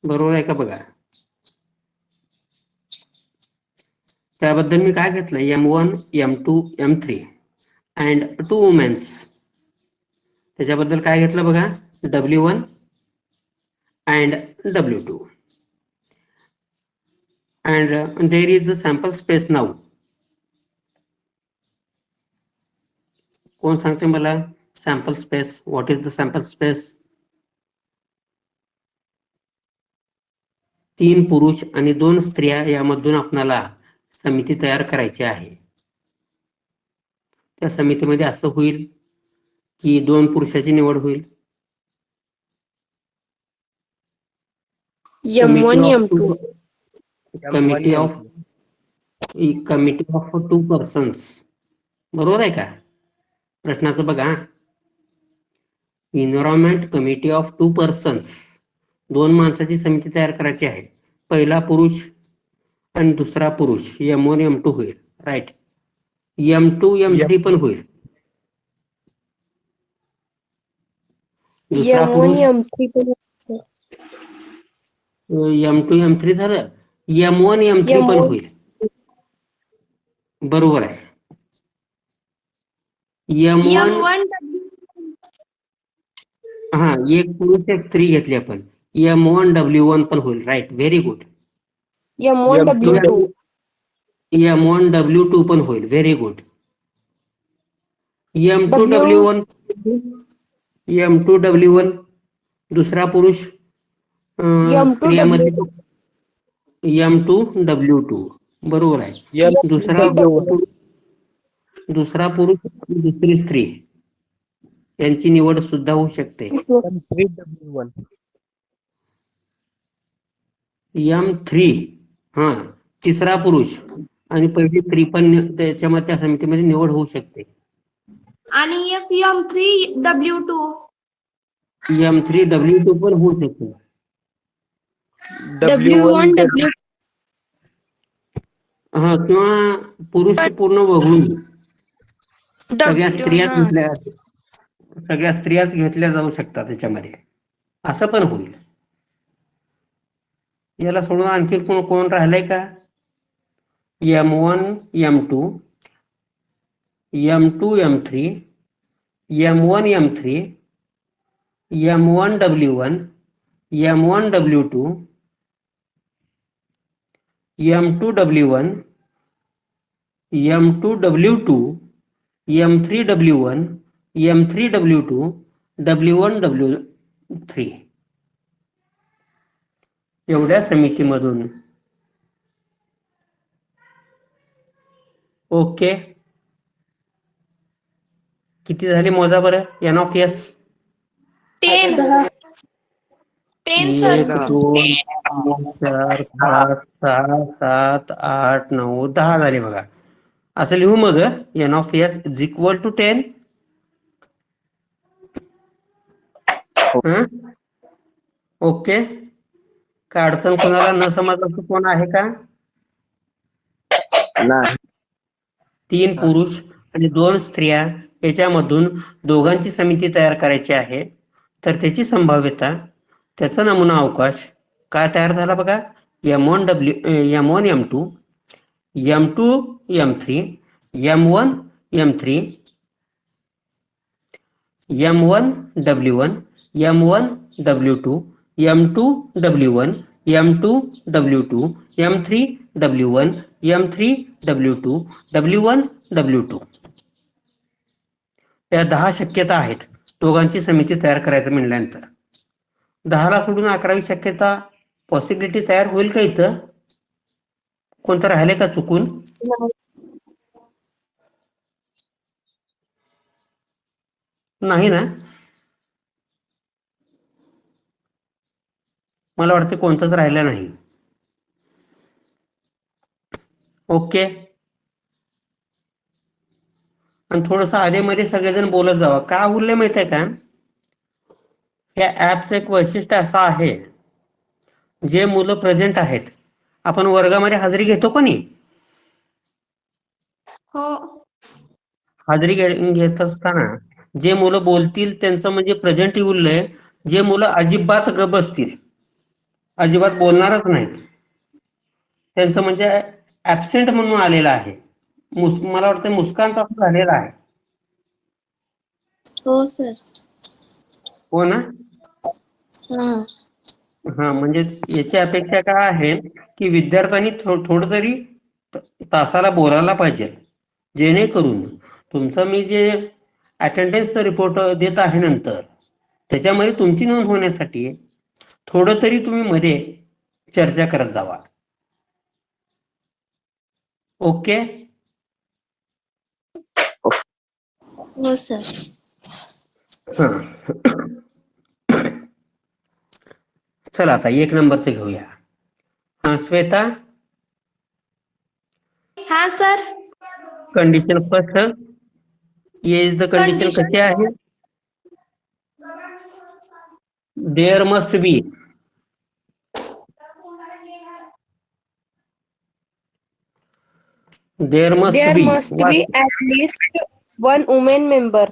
बरोबर आहे का बघा. त्याबद्दल मी काय घेतलं, M1, M2, M3 and 2 women's. त्याच्याबद्दल काय घेतलं बघा, W1 and W2. And there is a sample space now. कोण सांगते मला sample space? What is the sample space? 3 पुरुष आणि 2 स्त्रिया यामधून आपल्याला समिती तयार करायची आहे. त्या समितीमध्ये असं होईल की 2 पुरुषाची निवड होईल, M1 M2 committee of 2 persons. बरोबर आहे का? प्रश्नाचं बघा, एन्व्हायरमेंट कमिटी ऑफ 2 पर्सन्स, 2 माणसाची समिती तयार करायची आहे. पहिला पुरुष आणि दुसरा पुरुष M1 M2 होईल, राईट. M2 M3 पण होईल. दुसरा M1 पुरुष M3 पण M2 M3 झालं, M1 M3 पण M1 होईल. बरोबर आहे. M1 हा, एक पुरुष एक स्त्री घेतली आपण, M1 W1 पण होईल, right. Very good. M1 W2 M1 W2 पण होईल, very good. M2 W1 M2 W1 दुसरा पुरुष M2 स्त्रियामध्ये M2 W2. बरोबर आहे. दुसरा पुरुष दुसरी स्त्री यांची निवड सुद्धा होऊ शकते. M3 हा, तिसरा पुरुष आणि पहिली स्त्री पण त्याच्यामध्ये त्या समितीमध्ये निवड होऊ शकते. आणि M3 W2 M3 W2 पण होऊ शकते. W1 W हा, किंवा पुरुष पूर्ण वगळून सगळ्या स्त्रियाच घेतल्या जाऊ शकतात त्याच्यामध्ये, असं पण होईल. याला सोडून आणखी कोण राहिलंय का? M1 M2 M2 M3 M1 M3 M1 W1 M1 W2 M2 W1 M2 W2 M3 W1 M3 W2 W1 W3. एवढ्या समितीमधून. ओके, किती झाले मोजा बरं? N of S 10 1 sir. 2 3 4 5 6 7 8 9 10 झाले बघा. असं लिहू मग, N of S is equal to 10. Okay, काय अडचण कोणाला न समजलं कोण आहे का? 3 पुरुष आणि 2 स्त्रिया याच्यामधून दोघांची समिती तयार करायची आहे, तर त्याची संभाव्यता, त्याचा नमुना अवकाश काय तयार झाला बघा. M1 M2 M2 M3 M1 M3 M1 W1 M1 W2 M2 W1 M2 W2 M3 W1 M3 W2 W1 W2. या 10 शक्यता आहेत दोघांची समिती तयार करायचं म्हणल्यानंतर. 10ला सोडून 11वी शक्यता पॉसिबिलिटी तयार होईल का? इथं कोणतं राहिले का चुकून? नाही ना? मला वाटते कोणतंच राहिलं नाही. ओके, आणि थोडस आधेमध्ये सगळेजण बोलत जावा. का बोलले माहित आहे का? या ऍपचं एक वैशिष्ट्य असं आहे, जे मुलं प्रेझेंट आहेत, आपण वर्गामध्ये हजेरी घेतो का नाही? हो. हजेरी घेत असताना जे मुलं बोलतील त्यांचं म्हणजे प्रेझेंट येऊलंय, जे मुलं अजिबात गप बसतील अजिबात बोलणारच नाहीत. त्यांचं म्हणजे ऍबसेंट म्हणून आलेलं आहे. मला वाटतं मुस्कानचा असं झालेला आहे. हो सर. हो ना. हा. हा, म्हणजे याची अपेक्षा काय आहे की विद्यार्थ्यांनी थोडं तरी तासाला बोलायला पाहिजे, जेणेकरून तुमचं मी जे अटेंडन्स रिपोर्ट देत आहे नंतर त्याच्यामध्ये तुमची नोंद होण्यासाठी थोडं तरी तुम्ही मध्ये चर्चा करत जावा. ओके. हो सर. हा. चला आता 1 नंबरचं घेऊया. हा श्वेता, हा sir. Condition first, A is the condition Condition. कशी आहे? There must be There must be at least one woman member.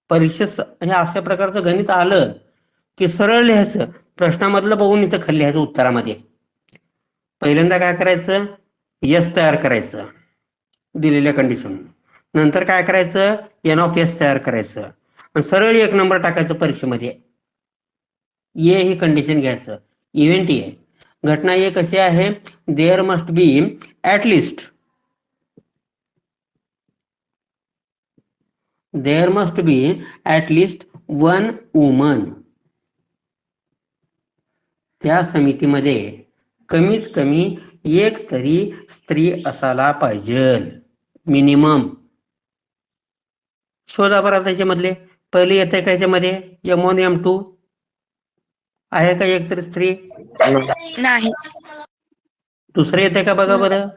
परीक्षेत हे अशा प्रकारचं गणित आलं की सरळ लिहायचं, प्रश्नामधलं बघून इथं खाली लिहायचं उत्तरामध्ये. पहिल्यांदा काय करायचं, यस तयार करायचं दिलेल्या कंडिशन, नंतर काय करायचं, एन ऑफ एस तयार करायचं आणि सरळ 1 नंबर टाकायचं परीक्षेमध्ये. ये ही कंडिशन घ्यायचं. इव्हेंट ये, घटना ये कशी आहे, there must be at least, there must be at least 1 woman. त्या समितीमध्ये कमीत कमी एक तरी स्त्री असायला पाहिजे, मिनिमम. शोधा बरं त्याच्यामधले. पहिले येते का याच्यामध्ये M1 M2 आहे का एक तरी स्त्री? नाही. दुसरे येते का बघा बरं,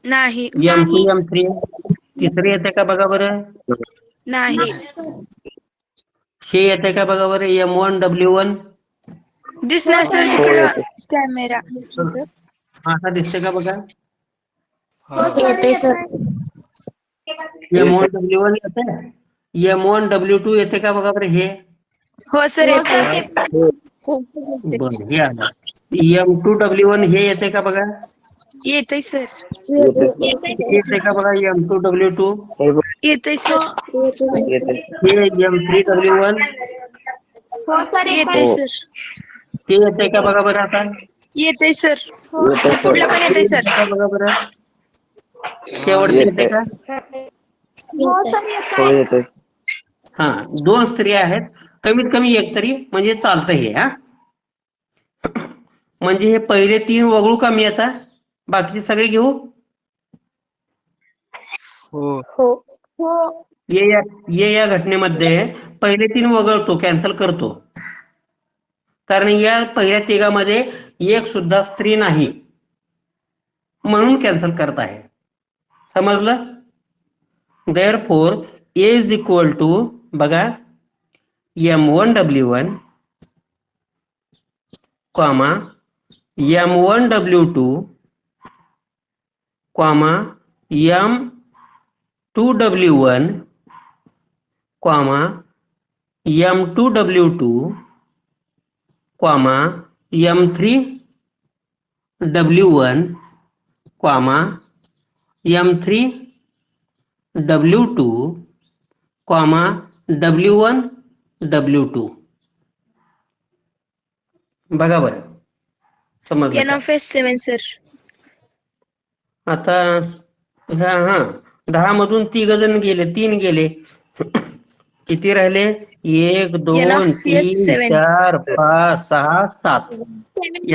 नाही. M2 M3. तिसरे येते का बघा बरं, नाही. हे येते का बघा बरं, M1 W1. दिसणार सर इकडं कॅमेरा. आता दिसते का बघा, येते सर. M1 W1 येते, M1 W2 येते का बघा बरं हे. हो सर येते. बरं, हे आलं. M2 W1 हे येते का बघा, येते सर. येते का बघा M2 W2. येते सर. हे M3 W1 हो सर येते येते. सर. ते येते का बघा बरं आता. येते सर. पुढलं पण येते सर. का बघा बरं, शेवटचे येते का. हो सर येते. हा, 2 स्त्रिया आहेत, कमीत कमी एक तरी म्हणजे चालतं हे. हा, म्हणजे हे पहिले 3 वगळू का मी आता, बाकीचे सगळे घेऊ. हो. ये या घटनेमध्ये पहिले 3 वगळतो, कॅन्सल करतो, कारण या पहिल्या तिघामध्ये एक सुद्धा स्त्री नाही, म्हणून कॅन्सल करत आहे. समजलं. Therefore A is equal to बघा M1 W1 comma M1 W2 comma M2 W1 comma M2 W2 comma M3 W1 comma M3 W2 comma W1 W2. बघा बरं, समजलं एन का. Of S 7 sir. आता हा 10 मधून 3 जण गेले, 3 गेले, किती राहिले, 1 N 2 of S 3 7. 4 5 6 7.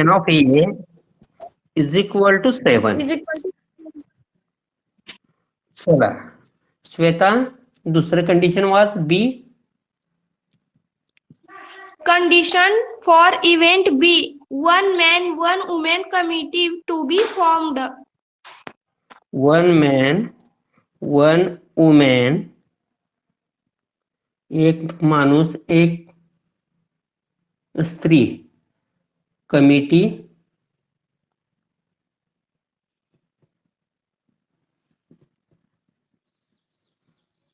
N of A is equal to 7. चला श्वेता, दुसरं condition watch, B. Condition for event B, 1 man 1 woman committee to be formed. 1 man 1 woman, एक माणूस एक स्त्री, committee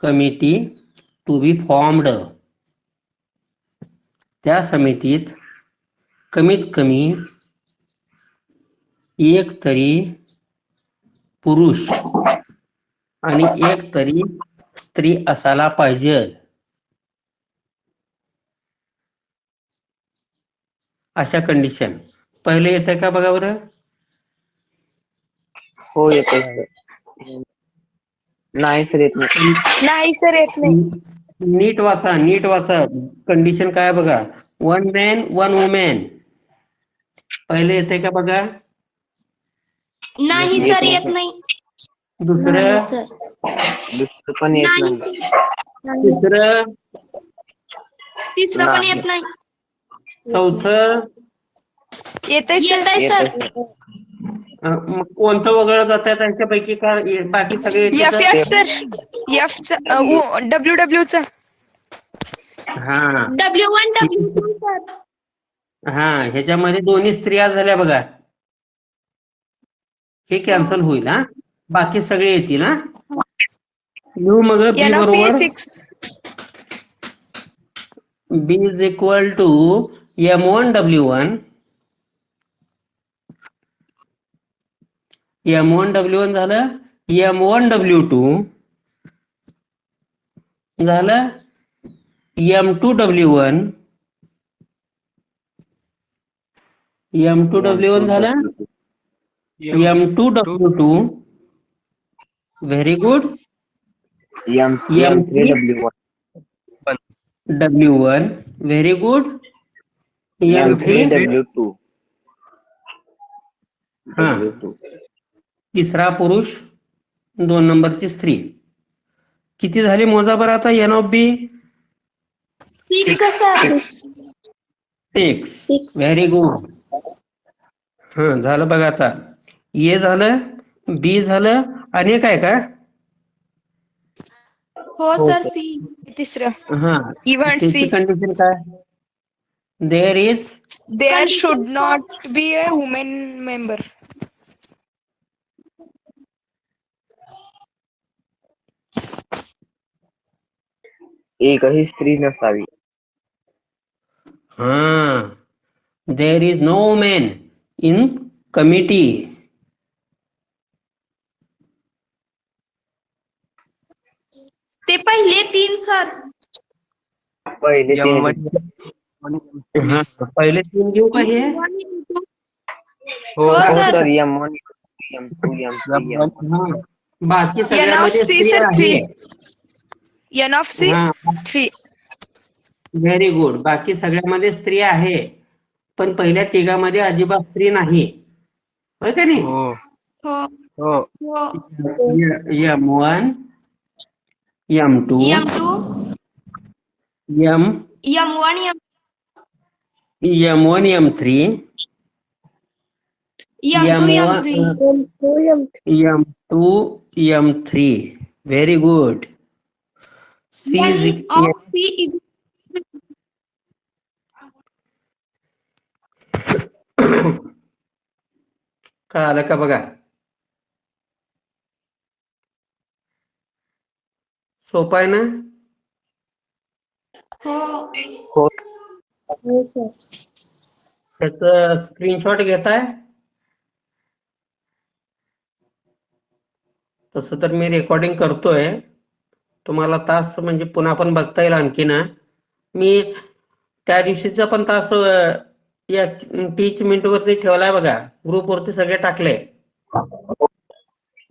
committee to be formed, त्या समितीत कमीत कमी एक तरी पुरुष आणि एक तरी स्त्री असायला पाहिजे. अशा कंडिशन पहिले येते का बघा बरं. हो येतोय सर. नाही सर येत नाही. नाही सर येत नाही. नीट वाचा कंडिशन काय बघा. 1 मॅन 1 वुमेन पहिले येते का बघा. नाही येत सर नाही येत सर. नाही. दुसरं, दुसरं पण येत नाही. तिसरं, तिसरं पण येत नाही. चौथं, येतंय येत सर. आहे सर. येतोय सर. मग कोणतं वगळं जात आहे त्यांच्यापैकी का बाकी सगळे येते एफ तर? F sir. एफ चा डब्ल्यू डब्ल्यू चा. हा W1 W2 सर. हा ह्याच्यामध्ये दोन्ही स्त्रिया झाल्या बघा. हे कॅन्सल होईल हा. बाकी सगळे येतील हा. लिहू मग बी एन ऑफ ए बरोबर. 6. B is equal to M1 W1 M1 W1 झालं. M1 W2 झालं. M2 W1 M2 W1 झालं. M2 W2 very good. M3 M3 W1. W1 very good. M3 M3 W2. हा W2. तिसरा पुरुष 2 नंबरची स्त्री. किती झाली मोजा बरं आता. N of B 6 sir. 6 very good. हा झालं बघा आता. ए झालं, बी झालं आणि काय का. हो सर. सी. तिसरं हा इव्हेंट त्याची सी. कंडिशन काय. There is there Condition should not be a women member. एकही स्त्री नसावी. हा there is no women in committee. ते पहिले 3 सर. पहिले ते हा पहिले 3 घेऊ का हे. M1, M2. हो हो, sir. Sir. M1 M2 M3 M1. हा. बाकी एन ऑफ सगळ्यामध्ये सी स्त्री सर 3. आहे. एन ऑफ सी हा 3. Very good. बाकी सगळ्यामध्ये स्त्री आहे पण पहिल्या तिघामध्ये अजिबात स्त्री नाही. होय का नाही. हो हो. हो. हो. M1 M2 M2 M M1 M1 M3 M2 M1 M3. M2 M3 very good. C is N of C is कळालं का बघा. सोपं आहे ना. हो. हो. त्याच स्क्रीनशॉट घेताय. तसं तर मी रेकॉर्डिंग करतोय. तुम्हाला तास म्हणजे पुन्हा पण बघता येईल आणखी ना. मी त्या दिवशीचा पण तास या 30 मिनिट वरती ठेवलाय बघा. ग्रुप वरती सगळे टाकले.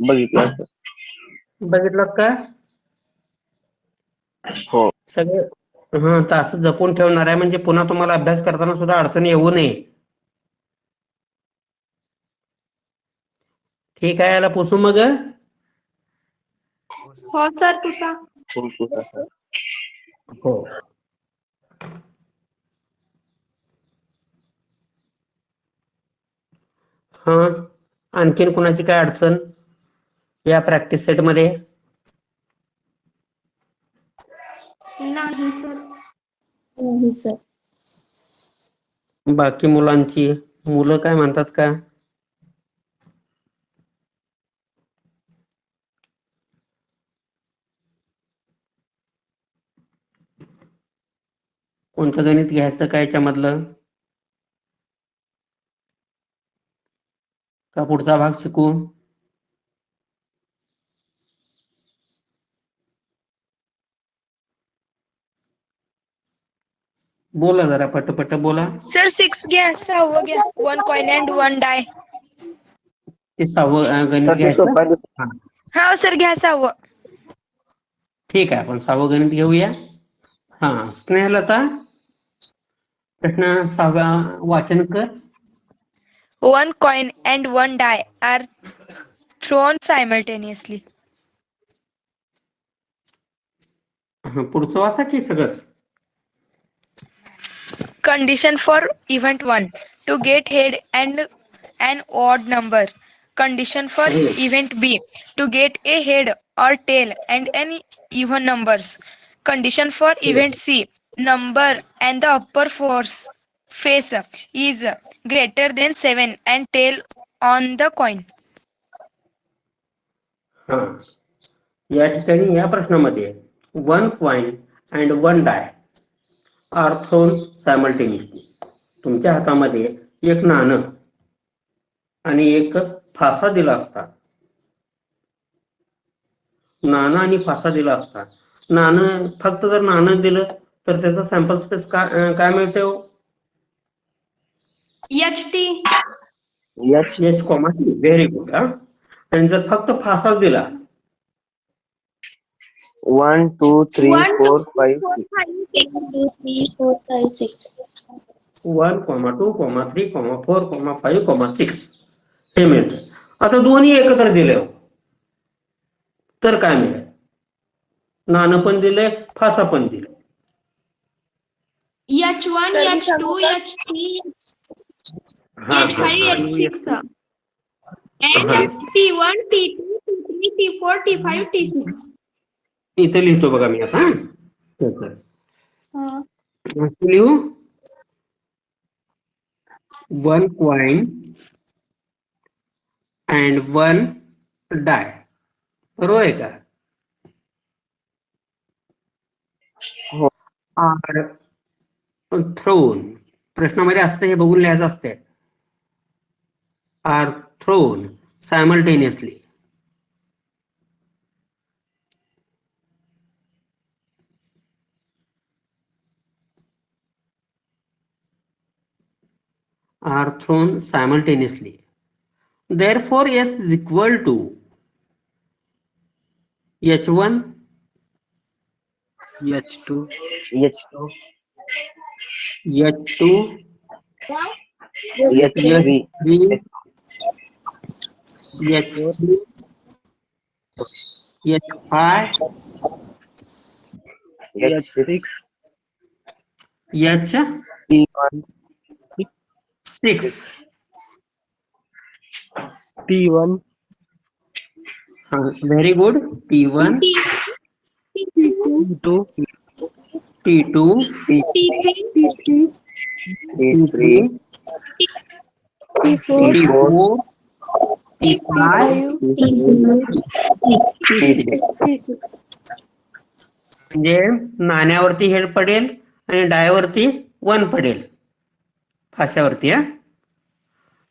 बघितलं सर. बघितलं का. हो. सगळे हा तास जपून ठेवणार आहे म्हणजे पुन्हा तुम्हाला अभ्यास करताना सुद्धा अडचण येऊ नये. ठीक आहे. याला पुसू मग. हो सर. पुसा. हो. हा आणखीन कुणाची काय अडचण या प्रॅक्टिस सेट मध्ये. नाही सर. नाही सर. बाकी मुलांची मुलं काय म्हणतात का. कोणतं गणित घ्यायचं काय याच्यामधलं, का पुढचा भाग शिकू? बोला जरा पटपट बोला. सर 6 घ्या, 6 घ्या. 1 coin and 1 die. ते 6वं गणित सर ते घ्यायचं. सोपं आहे. हा, हा सर घ्या 6. ठीक आहे, आपण 6वं गणित घेऊया. हा, स्नेहलता प्रश्न 6वा वाचन कर. 1 coin and 1 die are thrown simultaneously. हा, पुढचं वाचा की सगळंच. Condition for event 1 to get head and an odd number. Condition for event B to get a head or tail and an even numbers. Condition for event C number and the upper force face is greater than 7 and tail on the coin. हा, या ठिकाणी या प्रश्नामध्ये 1 coin and 1 die are thrown simultaneously. तुमच्या हातामध्ये एक नाणं आणि एक फासा दिला असता. नाणं आणि फासा दिला असता. नाणं फक्त जर नाणं दिलं तर त्याचा सॅम्पल स्पेस काय मिळते हो? HT. H comma T. Very good. आणि जर फक्त फासाच दिला 1 2 3 1, 2, 4 5 4, 6. 5, 6. 1, 2, 3, 4, 5, 6. 1, 2, 3, 4, 5, 6 हे मिळतं. आता दोन्ही एकत्र दिले हो तर काय मिळेल? नाणं पण दिले, फासा पण दिले. H1, H2, H3, हा, H5, H6. And T1, T2, T3, T4, T5, T6. इथे लिहितो बघा मी आता. लिहू 1 coin and 1 die. बरोबर आहे का? हो. आर थ्रोन प्रश्नामध्ये असते, हे बघून लिहायचं असते. Are thrown simultaneously. Are thrown simultaneously. Therefore, S is equal to H1, H2, H2 H2, H3 H3, H4, H5, H6 H6. T1 Very good. T1, T2, T2, T3, T3, T4, T5, T6. म्हणजे नाण्यावरती head पडेल आणि डायवरती 1 पडेल. फाश्यावरती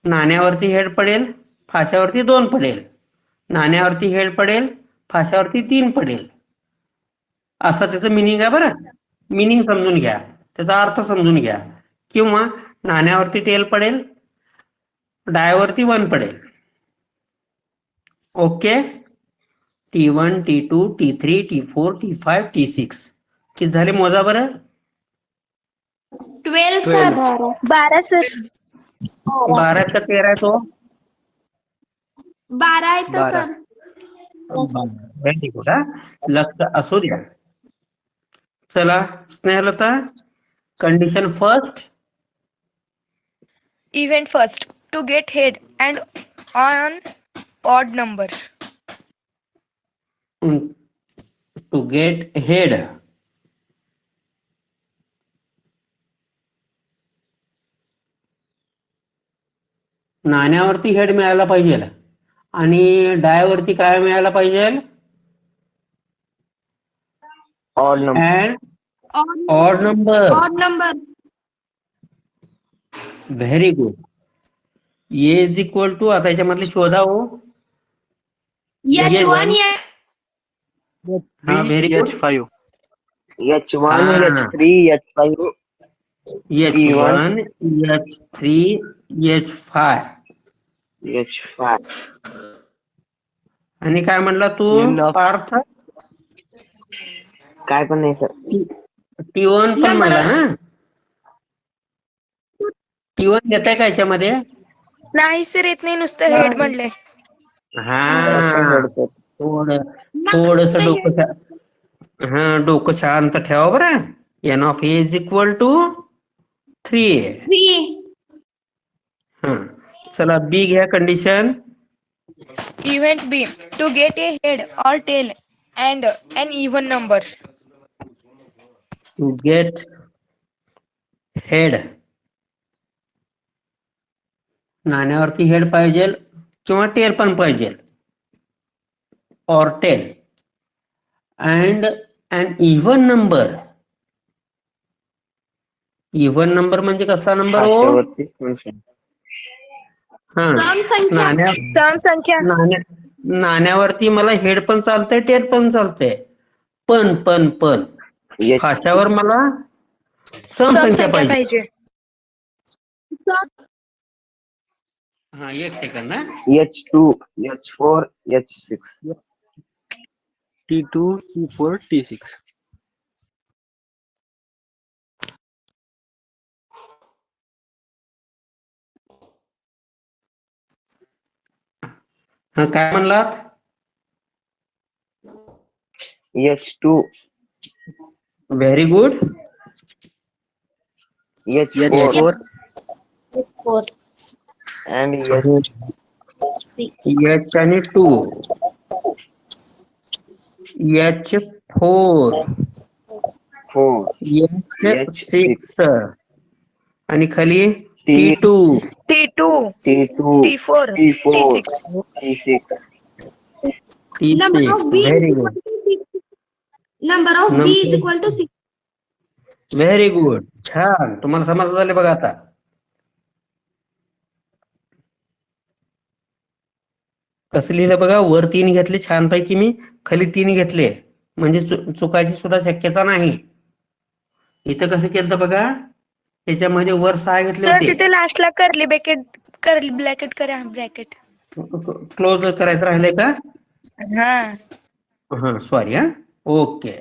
नाण्यावरती head पडेल, फाश्यावरती 2 पडेल. नाण्यावरती head पडेल, फाश्यावरती 3 पडेल. असं त्याचं मिनिंग आहे बरं. मिनिंग समजून घ्या, त्याचा अर्थ समजून घ्या. किंवा नाण्यावरती टेल पडेल, डायवरती 1 पडेल. Okay. T1, T2, T3, T4, T5, T6 किती झाले मोजा बरं? 12 सर. 12 सर. 12 का 13 आहे तो? 12 आहे तर सर. Very good. लक्ष असू द्या. चला Snehalata, condition first. Event first to get head and an odd number. To get head नाण्यावरती हेड मिळायला पाहिजे आणि डायवरती काय मिळायला पाहिजे? odd number. And odd number. odd number. Very good. A is equal to, आता याच्यामधले शोधा हो. H1, हा very good. H5. H1, Ah. H3, H5, H1, H3, H5. H5. आणि काय म्हणला तू End of. पार्थ? काय पण नाही सर. T1 पण Number म्हणला of- ना. T1 येत आहे का याच्यामध्ये? नाही सर येत नाही, नुसतं हेड म्हणले. हा हेडसर. थोडस डोकं शांत ठेवा बरं. N of A is equal to 3. 3. हा चला बी घ्या condition. Event B, to get a head or tail and an even number. To get head, नाण्यावरती हेड पाहिजे किंवा टेल पण पाहिजे, or tail and an even number. Even number म्हणजे कसा नंबर हो? भाषेवरती संशय. हा सम संख्या. नाण्या सम संख्या. नाण्यावरती मला हेड पण चालतंय, टेल पण चालतंय, पण H- फाशावर मला सम सम संख्या संख्या पाहिजे. पाहिजे. हा एक सेकंद हा. H2, H4, H6. T2, T4, T6. हा काय म्हणलात? H2, very good. H4, H4. and H6. H आणि 2, H4, H6 आणि खाली T2. T2, T2, T4, T4, T6. T6. Number of B very is good. equal to 6. Number of B is equal to 6. Very good. छान, तुम्हाला समजलं झाले बघा आता. कसं लिहिलं बघा, वर 3 घेतले छानपैकी मी, खाली 3 घेतले म्हणजे चुकायची सुद्धा शक्यता नाही. इथं कसं केलं बघा, त्याच्यामध्ये वर 6 घेतले सर होते. तिथे लास्टला कर्ली ब्रॅकेट करा, ब्रॅकेट. क्लोज करायचं राहिलंय का? हा. हा सॉरी हा. ओके.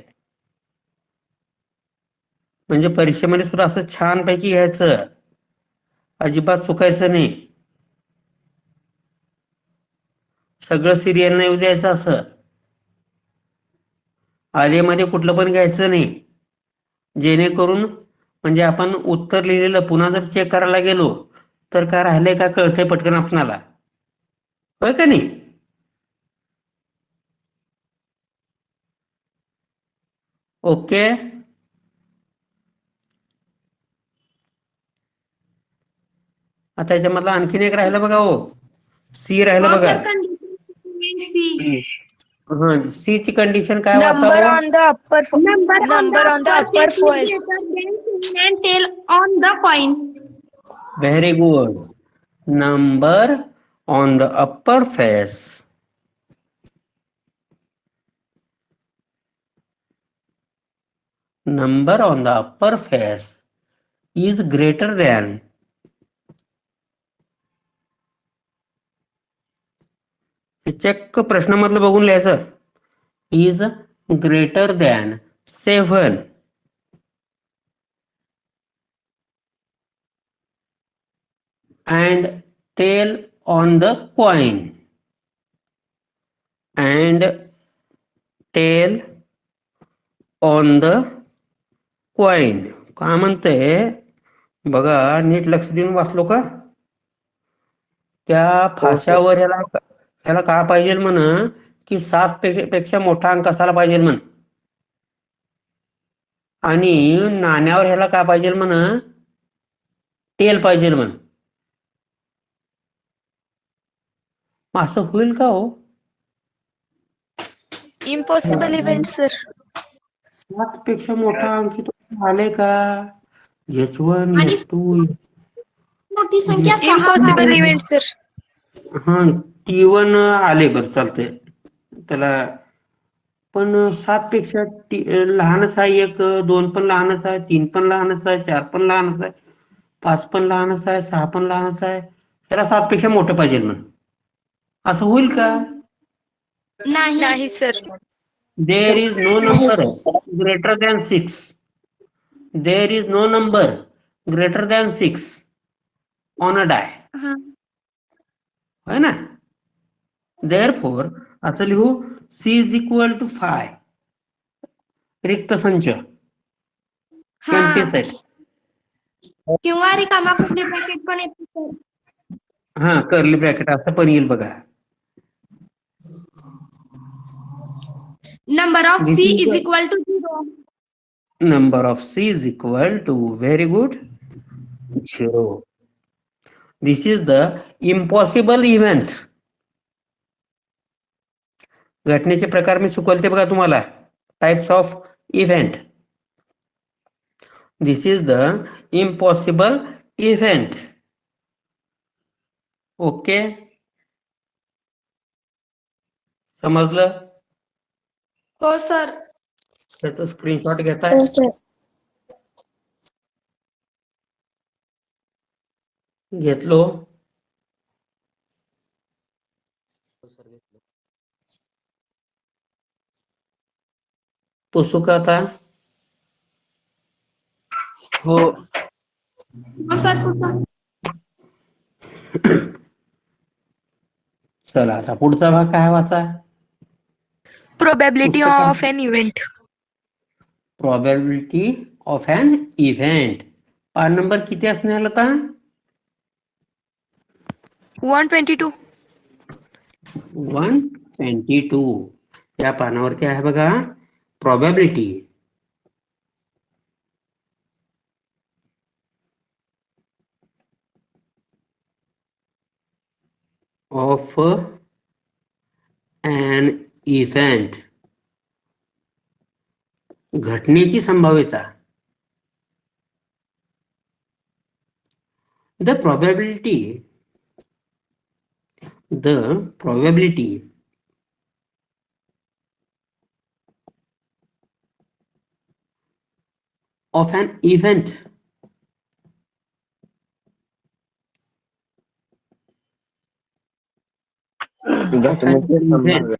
म्हणजे परीक्षेमध्ये सुद्धा असं छानपैकी घ्यायचं, अजिबात चुकायचं नाही. सगळं सिरियल नाही द्यायचं, असं आलेमध्ये कुठलं पण घ्यायचं नाही, जेणेकरून म्हणजे आपण उत्तर लिहिलेलं पुन्हा जर चेक करायला गेलो तर काय राहिलंय का कळतंय पटकन आपणाला, होय का नाही? ओके. आता याच्यामधला आणखीन एक राहिलं बघा हो, सी राहिलं बघा. C. हा सी ची कंडिशन काय Number वाचावं? on the upper Number on the upper upper face face. is greater than and tail on the coin. Very good. Number on the upper face. Number on the upper face is greater than check प्रश्नामधलं बघून लिहायचं, is greater than 7 and tail on the coin and tail on the coin. काय म्हणतंय बघा, नीट लक्ष देऊन वाचलो का? त्या फाशावर ह्याला काय पाहिजे म्हण की 7 पेक्षा मोठा अंक असायला पाहिजे म्हण, आणि नाण्यावर ह्याला काय पाहिजे म्हण, टेल पाहिजे म्हण. असं होईल का हो? Impossible event, sir. 7 पेक्षा मोठा अंक आले का? H1 आणि H2 मोठी संख्या 6 इम्पॉसिबल इव्हेंट सर. हा T1 आले, बरं चालतंय त्याला. पण 7 पेक्षा लहानच आहे, 1 2 पण लहानच आहे, 3 पण लहानच आहे, 4 पण लहानच आहे, 5 पण लहानच आहे, 6 पण लहानच आहे. त्याला 7 पेक्षा मोठं पाहिजे म्हणून असं होईल का? नाही sir. There is no number greater than 6. There is no number greater than 6 on a die. हा. है ना? देअरफॉर असं लिहू, C इज इक्वल टू 5, रिक्त संच, हा. Empty set. किंवा रिकामा कर्ली ब्रॅकेट पण येते सर. हा, कर्ली ब्रॅकेट असं पण येईल बघा. Number of This C is is the equal to 0. number of C is equal to, very good, 0. This is the impossible event. घटनेचे प्रकार मी शिकवले बघा तुम्हाला, types of event. This is the impossible event. Okay, समजलं? हो sir. त्याचा screenshot घेताय? घेतलो. पुसू का आता? हो. हो सर. चला आता पुढचा भाग काय वाचा? प्रोबॅबिलिटी पुस्तकात of an event. Probability of an event. पान नंबर किती असणार आता? 122. 122. या पानावरती आहे बघा, प्रोबॅबिलिटी ऑफ एन इव्हेंट. घटनेची संभाव्यता. The probability of an event घटनेची संभाव्यता.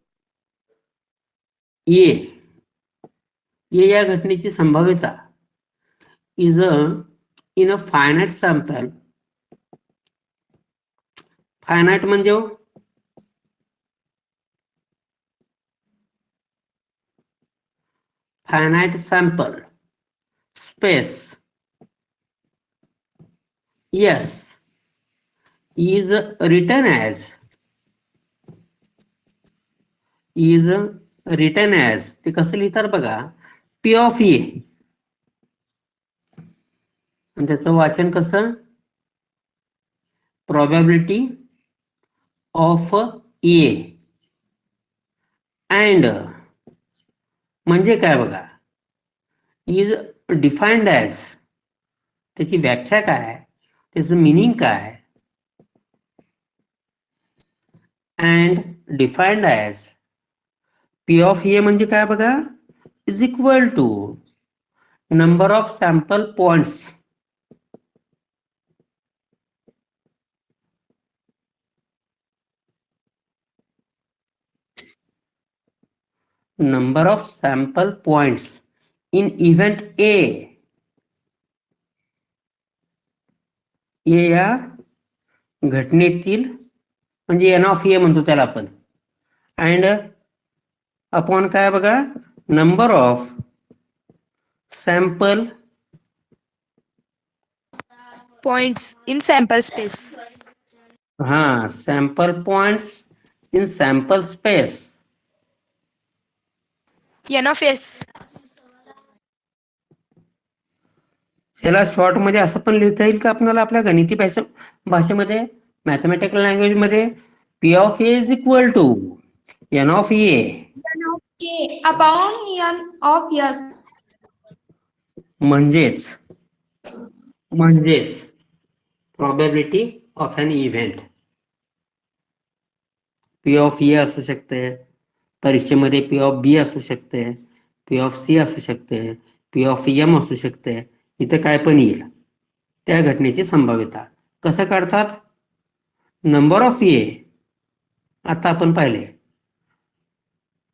या घटनेची संभाव्यता is in a finite sample. Finite म्हणजे finite sample space. yes is written as ते कसं लिहितात बघा, P of A. आणि त्याचं वाचन कसं? Probability of A. अँड म्हणजे काय बघा, इज डिफाइंड ॲज, त्याची व्याख्या काय, त्याचं मिनिंग काय. And defined as P of A म्हणजे काय बघा, is equal to number of sample points. number of sample points in event A. या घटनेतील म्हणजे n of A म्हणतो त्याला आपण. अँड अपॉन काय बघा, number of sample points in sample space. Sample points in sample space. N of S. त्याला short मध्ये असं पण लिहिता येईल का आपल्याला, आपल्या गणिती भाषेमध्ये, मॅथमॅटिकल लँग्वेज मध्ये, P of A is equal to N of A N of A upon N of S. म्हणजेच probability of an event P of A असू शकते, परीक्षेमध्ये P of B असू शकते, P of C असू शकते, P of M असू शकते, इथे काय पण येईल त्या घटनेची संभाव्यता. कसं काढतात? नंबर ऑफ ए, आता आपण पाहिले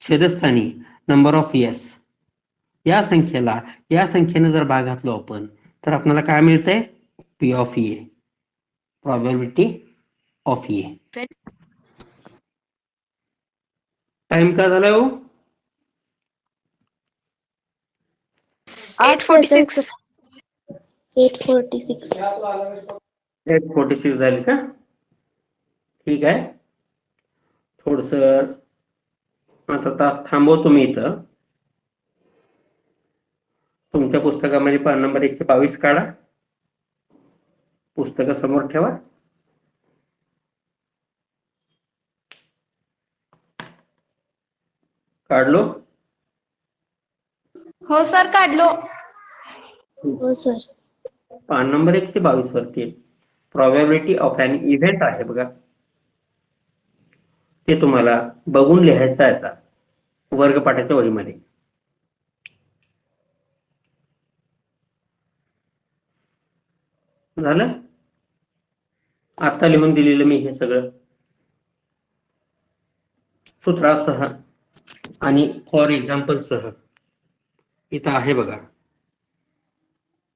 छेदस्थानी नंबर ऑफ एस, या संख्येनं जर भाग घातलो आपण तर आपल्याला काय मिळतंय? P of A, probability of A. Time काय झालाय हो? 8:46. 8:46. 8:46 झाली का? ठीक आहे. थोडस आता तास थांबवतो मी इथं. तुमच्या पुस्तकामध्ये पान नंबर 122 काढा, पुस्तक समोर ठेवा. काढलो? हो सर, काढलो. हो सर. पान नंबर 122 वरती प्रॉबॅबिलिटी ऑफ एन इव्हेंट आहे बघा, ते तुम्हाला बघून लिहायचं आहे आता वर्गपाठाच्या वहीमध्ये. झालं? आता लिहून दिलेलं मी हे सगळं सूत्रासह आणि फॉर एक्झाम्पल सह इथं आहे बघा.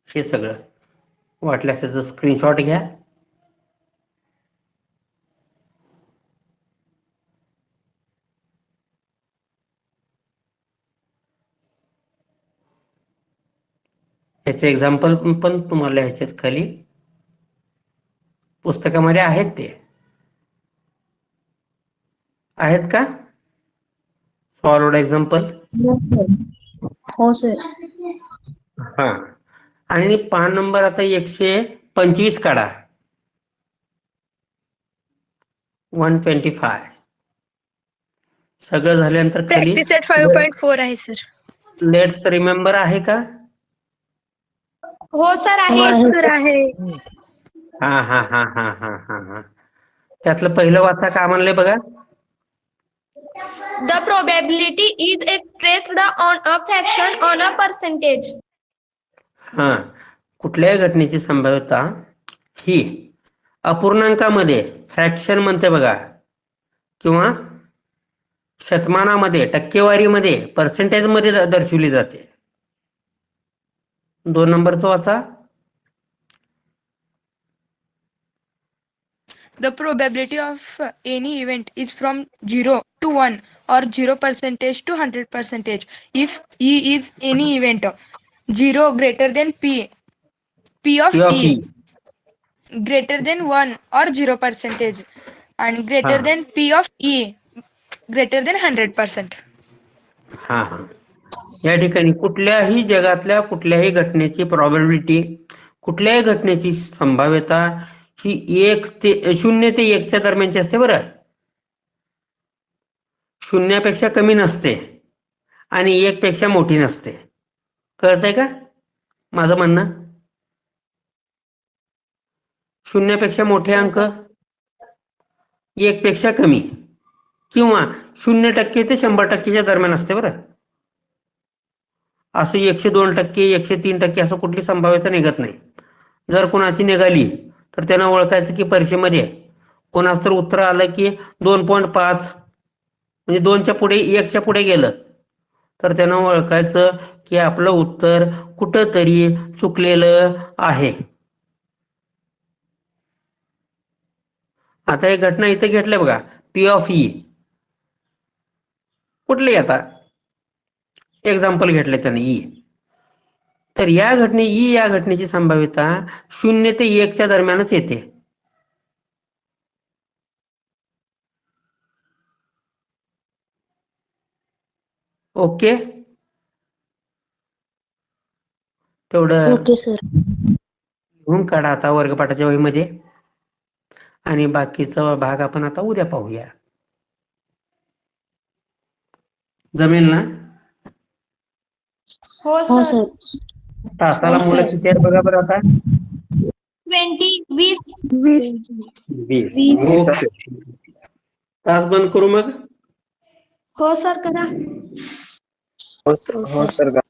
हे सगळं वाटल्यास त्याचं स्क्रीनशॉट घ्या. याचे एक्झाम्पल पण तुम्हाला लिहायचे खाली, पुस्तकामध्ये आहेत ते. आहेत का सॉल्व्ड एक्झाम्पल? हो सर. हा. आणि पान नंबर आता 125 काढा. 125 सगळं झाल्यानंतर खाली प्रॅक्टिस एट 5.4 आहे सर. लेट्स रिमेंबर आहे का? हो सर, आहे. हो सर आहे. हा हा हा हा हा हा हा. त्यातलं पहिलं वाचा काय म्हणलंय बघा. The probability is expressed on a fraction on a percentage. हा, कुठल्याही घटनेची संभाव्यता ही अपूर्णांकामध्ये फ्रॅक्शन म्हणते बघा, किंवा शतमानामध्ये, टक्केवारीमध्ये, पर्सेंटेज मध्ये दर्शवली जाते. 2 नंबरचं वाचा. The probability of any event is from 0 to 1 or 0% to 100%. If E is any event, 0 greater than P of P of E E. greater than 1 or 0%, and greater हा than P of E greater than 100%. हा हा. या ठिकाणी कुठल्याही जगातल्या कुठल्याही घटनेची probability, कुठल्याही घटनेची संभाव्यता ही 0 ते 1 दरम्यानची असते बरं. 0 पेक्षा कमी नसते आणि 1 पेक्षा मोठी नसते. कळतंय का माझं म्हणणं? 0 पेक्षा मोठे अंक, 1 पेक्षा कमी, किंवा 0% ते 100%च्या दरम्यान असते बरं. असं 102%, 103% असं कुठली संभाव्यता निघत नाही. जर कोणाची निघाली तर त्यांना ओळखायचं की परीक्षेमध्ये कोणाचं तर उत्तर आलं की 2.5 म्हणजे 2च्या पुढे 1च्या पुढे गेलं तर त्यांना ओळखायचं की आपलं उत्तर कुठंतरी चुकलेलं आहे. आता एक घटना इथे घेतलंय बघा, P of E. कुठली आता एक्झाम्पल घेतलंय त्याने E. तर या घटनेची संभाव्यता 0 ते 1च्या दरम्यानच येते. ओके, तेवढं ओके सर. लिहून काढा आता वर्गपाठाच्या वहीमध्ये, आणि बाकीचा भाग आपण आता उद्या पाहूया. जमेल ना? हो हो सर. सर. तासाला हो, मुलं सर. किती आहेत बघा बरं आता? 20. 20. 20. ओके. तास बंद करू मग. हो सर करा. हो हो, सर सर.